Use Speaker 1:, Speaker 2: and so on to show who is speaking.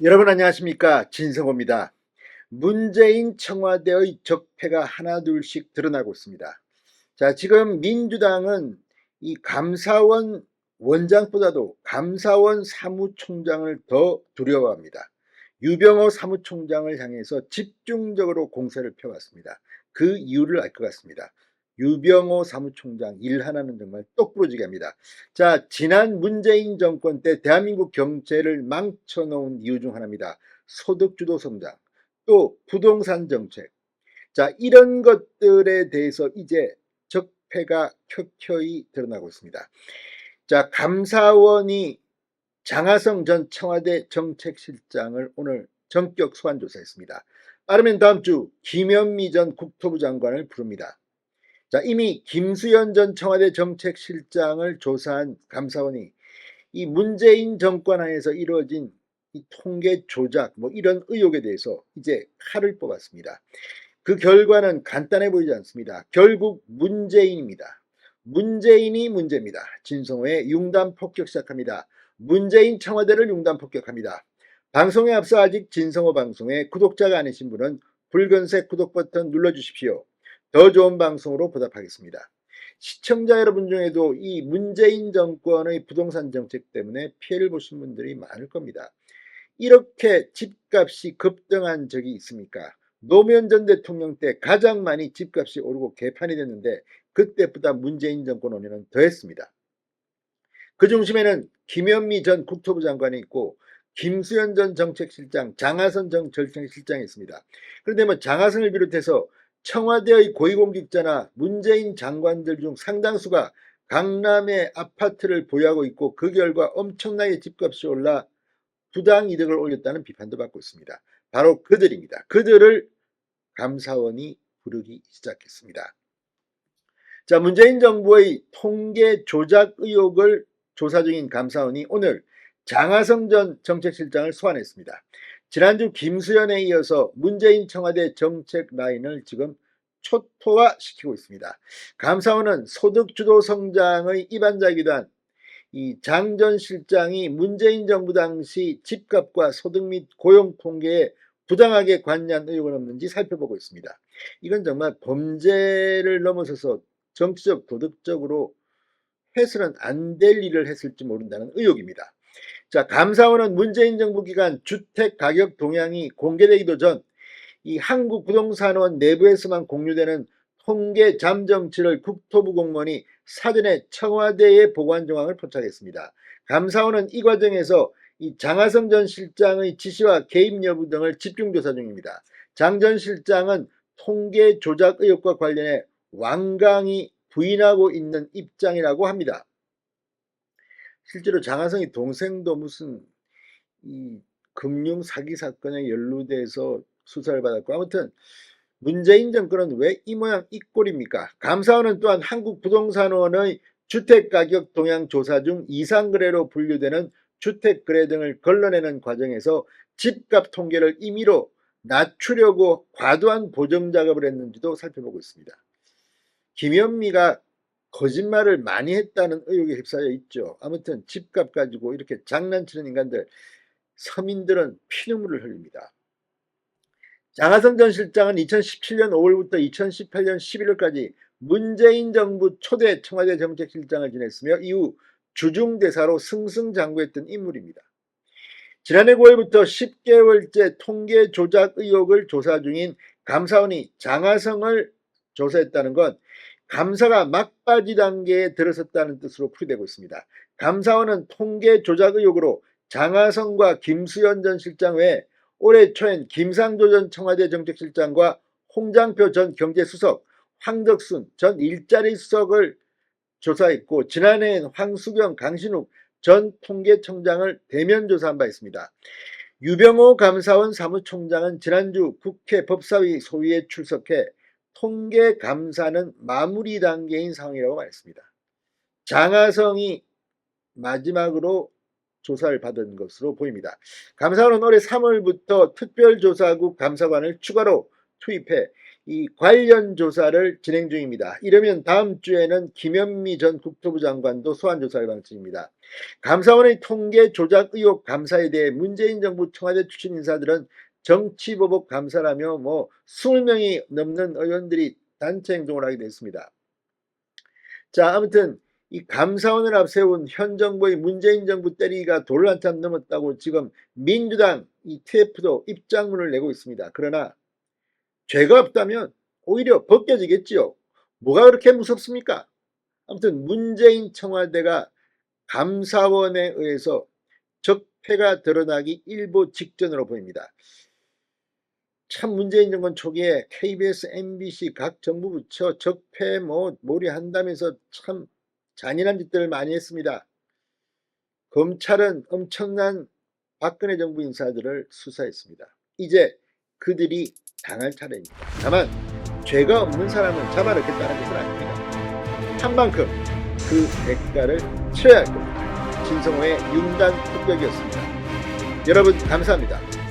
Speaker 1: 여러분 안녕하십니까, 진성호입니다. 문재인 청와대의 적폐가 하나둘씩 드러나고 있습니다. 자, 지금 민주당은 이 감사원 원장보다도 감사원 사무총장을 더 두려워합니다. 유병호 사무총장을 향해서 집중적으로 공세를 펴왔습니다. 그 이유를 알 것 같습니다. 유병호 사무총장 일 하나는 정말 똑부러지게 합니다. 자, 지난 문재인 정권 때 대한민국 경제를 망쳐놓은 이유 중 하나입니다. 소득주도 성장, 또 부동산 정책. 자, 이런 것들에 대해서 이제 적폐가 켜켜이 드러나고 있습니다. 자, 감사원이 장하성 전 청와대 정책실장을 오늘 전격 소환 조사했습니다. 빠르면 다음 주 김현미 전 국토부 장관을 부릅니다. 자, 이미 김수현 전 청와대 정책실장을 조사한 감사원이 이 문재인 정권 하에서 이루어진 이 통계 조작 이런 의혹에 대해서 이제 칼을 뽑았습니다. 그 결과는 간단해 보이지 않습니다. 결국 문재인입니다. 문재인이 문제입니다. 진성호의 융단 폭격 시작합니다. 문재인 청와대를 융단 폭격합니다. 방송에 앞서 아직 진성호 방송에 구독자가 아니신 분은 붉은색 구독 버튼 눌러주십시오. 더 좋은 방송으로 보답하겠습니다. 시청자 여러분 중에도 이 문재인 정권의 부동산 정책 때문에 피해를 보신 분들이 많을 겁니다. 이렇게 집값이 급등한 적이 있습니까? 노무현 전 대통령 때 가장 많이 집값이 오르고 개판이 됐는데 그때보다 문재인 정권 원인은 더했습니다. 그 중심에는 김현미 전 국토부 장관이 있고 김수현 전 정책실장, 장하선 전 정책실장이 있습니다. 그런데 장하선을 비롯해서 청와대의 고위공직자나 문재인 장관들 중 상당수가 강남의 아파트를 보유하고 있고 그 결과 엄청나게 집값이 올라 부당 이득을 올렸다는 비판도 받고 있습니다. 바로 그들입니다. 그들을 감사원이 부르기 시작했습니다. 자, 문재인 정부의 통계 조작 의혹을 조사 중인 감사원이 오늘 장하성 전 정책실장을 소환했습니다. 지난주 김수현에 이어서 문재인 청와대 정책 라인을 지금 초토화시키고 있습니다. 감사원은 소득주도 성장의 입안자이기도 한 이 장 전 실장이 문재인 정부 당시 집값과 소득 및 고용 통계에 부당하게 관여한 의혹은 없는지 살펴보고 있습니다. 이건 정말 범죄를 넘어서서 정치적 도덕적으로 해서는 안 될 일을 했을지 모른다는 의혹입니다. 자, 감사원은 문재인 정부 기간 주택 가격 동향이 공개되기도 전 이 한국부동산원 내부에서만 공유되는 통계 잠정치를 국토부 공무원이 사전에 청와대에 보고한 정황을 포착했습니다. 감사원은 이 과정에서 이 장하성 전 실장의 지시와 개입 여부 등을 집중 조사 중입니다. 장 전 실장은 통계 조작 의혹과 관련해 완강히 부인하고 있는 입장이라고 합니다. 실제로 장하성이 동생도 무슨 이 금융 사기 사건에 연루돼서 수사를 받았고, 아무튼 문재인 정권은 왜 이 모양 이 꼴입니까? 감사원은 또한 한국부동산원의 주택가격 동향 조사 중 이상거래로 분류되는 주택거래 등을 걸러내는 과정에서 집값 통계를 임의로 낮추려고 과도한 보정 작업을 했는지도 살펴보고 있습니다. 김현미가 거짓말을 많이 했다는 의혹에 휩싸여 있죠. 아무튼 집값 가지고 이렇게 장난치는 인간들, 서민들은 피눈물을 흘립니다. 장하성 전 실장은 2017년 5월부터 2018년 11월까지 문재인 정부 초대 청와대 정책실장을 지냈으며 이후 주중대사로 승승장구했던 인물입니다. 지난해 9월부터 10개월째 통계 조작 의혹을 조사 중인 감사원이 장하성을 조사했다는 건 감사가 막바지 단계에 들어섰다는 뜻으로 풀이되고 있습니다. 감사원은 통계 조작 의혹으로 장하성과 김수현 전 실장 외에 올해 초엔 김상조 전 청와대 정책실장과 홍장표 전 경제수석, 황덕순 전 일자리 수석을 조사했고, 지난해엔 황수경, 강신욱 전 통계청장을 대면 조사한 바 있습니다. 유병호 감사원 사무총장은 지난주 국회 법사위 소위에 출석해 통계 감사는 마무리 단계인 상황이라고 말했습니다. 장하성이 마지막으로 조사를 받은 것으로 보입니다. 감사원은 올해 3월부터 특별조사국 감사관을 추가로 투입해 이 관련 조사를 진행 중입니다. 이러면 다음 주에는 김현미 전 국토부 장관도 소환 조사할 방침입니다. 감사원의 통계 조작 의혹 감사에 대해 문재인 정부 청와대 출신 인사들은 정치보복 감사라며 20명이 넘는 의원들이 단체 행동을 하게 됐습니다. 자, 아무튼 이 감사원을 앞세운 현 정부의 문재인 정부 때리기가 돌 한참 넘었다고 지금 민주당 이 TF도 입장문을 내고 있습니다. 그러나 죄가 없다면 오히려 벗겨지겠지요. 뭐가 그렇게 무섭습니까? 아무튼 문재인 청와대가 감사원에 의해서 적폐가 드러나기 일보 직전으로 보입니다. 참 문재인 정권 초기에 KBS, MBC 각 정부 부처 적폐 몰이한다면서 참 잔인한 짓들을 많이 했습니다. 검찰은 엄청난 박근혜 정부 인사들을 수사했습니다. 이제 그들이 당할 차례입니다. 다만 죄가 없는 사람은 잡아넣겠다는 것은 아닙니다. 한 만큼 그 대가를 치러야 할 겁니다. 진성호의 윤단 폭격이었습니다. 여러분 감사합니다.